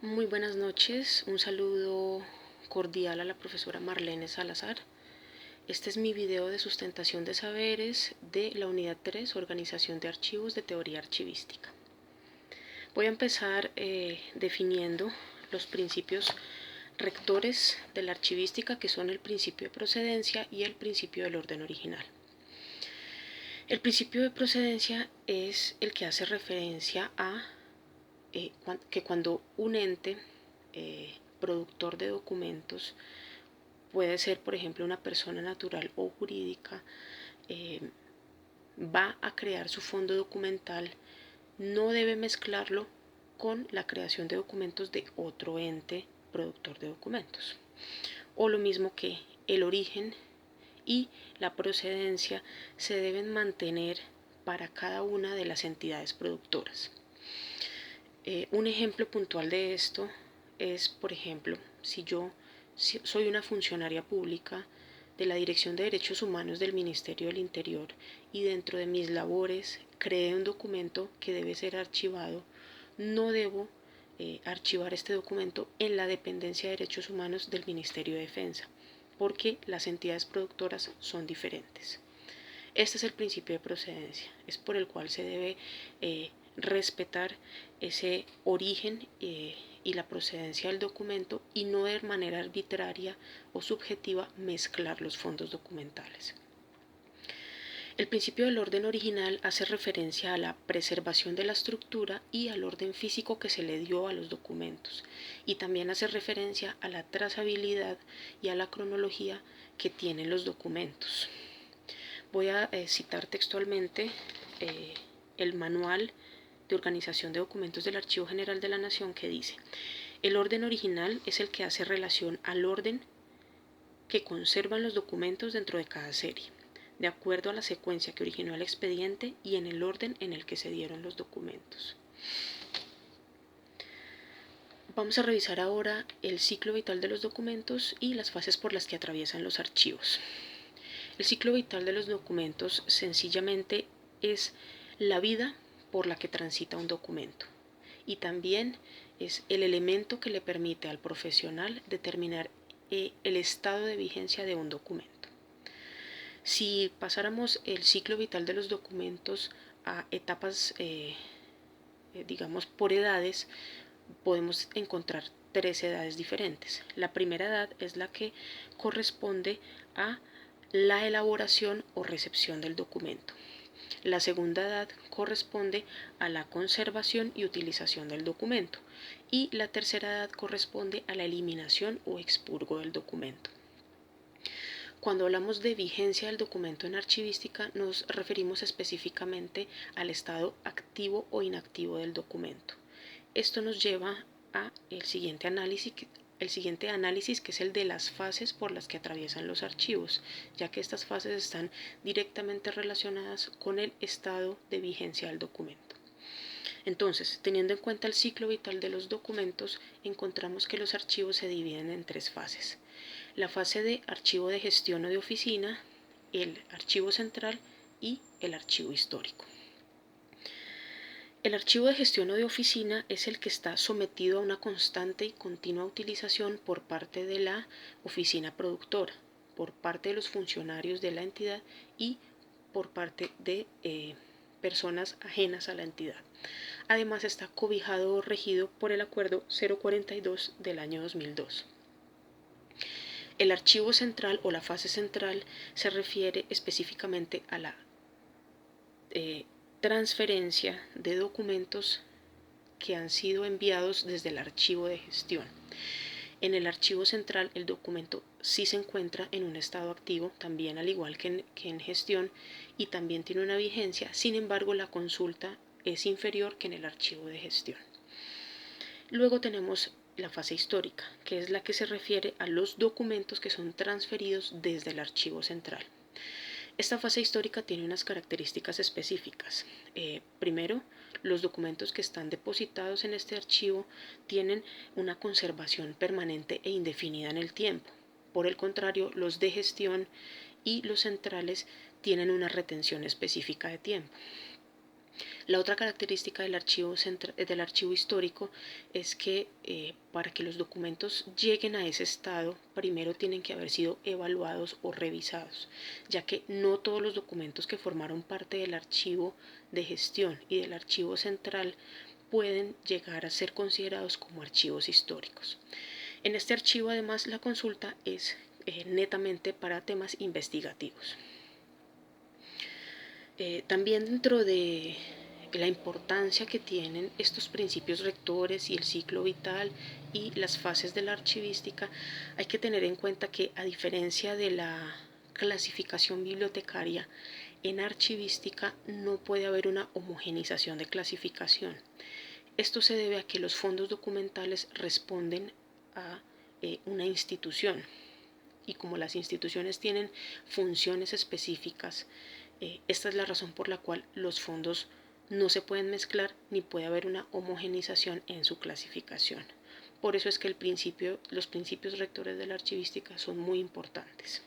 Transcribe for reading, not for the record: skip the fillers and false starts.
Muy buenas noches, un saludo cordial a la profesora Marlene Salazar. Este es mi video de sustentación de saberes de la unidad 3, Organización de Archivos de Teoría Archivística. Voy a empezar definiendo los principios rectores de la archivística, que son el principio de procedencia y el principio del orden original. El principio de procedencia es el que hace referencia a que cuando un ente productor de documentos, puede ser por ejemplo una persona natural o jurídica, va a crear su fondo documental, no debe mezclarlo con la creación de documentos de otro ente productor de documentos. O lo mismo que el origen y la procedencia se deben mantener para cada una de las entidades productoras. Un ejemplo puntual de esto es, por ejemplo, si yo soy una funcionaria pública de la Dirección de Derechos Humanos del Ministerio del Interior y dentro de mis labores creé un documento que debe ser archivado, no debo archivar este documento en la dependencia de Derechos Humanos del Ministerio de Defensa, porque las entidades productoras son diferentes. Este es el principio de procedencia, es por el cual se debe respetar ese origen y la procedencia del documento y no de manera arbitraria o subjetiva mezclar los fondos documentales. El principio del orden original hace referencia a la preservación de la estructura y al orden físico que se le dio a los documentos, y también hace referencia a la trazabilidad y a la cronología que tienen los documentos. Voy a citar textualmente el manual de organización de documentos del Archivo General de la Nación, que dice: el orden original es el que hace relación al orden que conservan los documentos dentro de cada serie, de acuerdo a la secuencia que originó el expediente y en el orden en el que se dieron los documentos. Vamos a revisar ahora el ciclo vital de los documentos y las fases por las que atraviesan los archivos. El ciclo vital de los documentos sencillamente es la vida por la que transita un documento, y también es el elemento que le permite al profesional determinar el estado de vigencia de un documento. Si pasáramos el ciclo vital de los documentos a etapas, digamos por edades, podemos encontrar 3 edades diferentes. La primera edad es la que corresponde a la elaboración o recepción del documento. La segunda edad corresponde a la conservación y utilización del documento, y la tercera edad corresponde a la eliminación o expurgo del documento. Cuando hablamos de vigencia del documento en archivística, nos referimos específicamente al estado activo o inactivo del documento. Esto nos lleva a el siguiente análisis, que es el de las fases por las que atraviesan los archivos, ya que estas fases están directamente relacionadas con el estado de vigencia del documento. Entonces, teniendo en cuenta el ciclo vital de los documentos, encontramos que los archivos se dividen en 3 fases. La fase de archivo de gestión o de oficina, el archivo central y el archivo histórico. El archivo de gestión o de oficina es el que está sometido a una constante y continua utilización por parte de la oficina productora, por parte de los funcionarios de la entidad y por parte de personas ajenas a la entidad. Además, está cobijado o regido por el Acuerdo 042 del año 2002. El archivo central o la fase central se refiere específicamente a la transferencia de documentos que han sido enviados desde el archivo de gestión. En el archivo central el documento sí se encuentra en un estado activo, también al igual que en gestión, y también tiene una vigencia. Sin embargo, la consulta es inferior que en el archivo de gestión. Luego tenemos la fase histórica, que es la que se refiere a los documentos que son transferidos desde el archivo central. Esta fase histórica tiene unas características específicas. Primero, los documentos que están depositados en este archivo tienen una conservación permanente e indefinida en el tiempo. Por el contrario, los de gestión y los centrales tienen una retención específica de tiempo. La otra característica del archivo histórico es que para que los documentos lleguen a ese estado, primero tienen que haber sido evaluados o revisados, ya que no todos los documentos que formaron parte del archivo de gestión y del archivo central pueden llegar a ser considerados como archivos históricos. En este archivo, además, la consulta es netamente para temas investigativos. También dentro de la importancia que tienen estos principios rectores y el ciclo vital y las fases de la archivística, hay que tener en cuenta que, a diferencia de la clasificación bibliotecaria, en archivística no puede haber una homogenización de clasificación. Esto se debe a que los fondos documentales responden a una institución, y como las instituciones tienen funciones específicas, esta es la razón por la cual los fondos no se pueden mezclar ni puede haber una homogenización en su clasificación. Por eso es que los principios rectores de la archivística son muy importantes.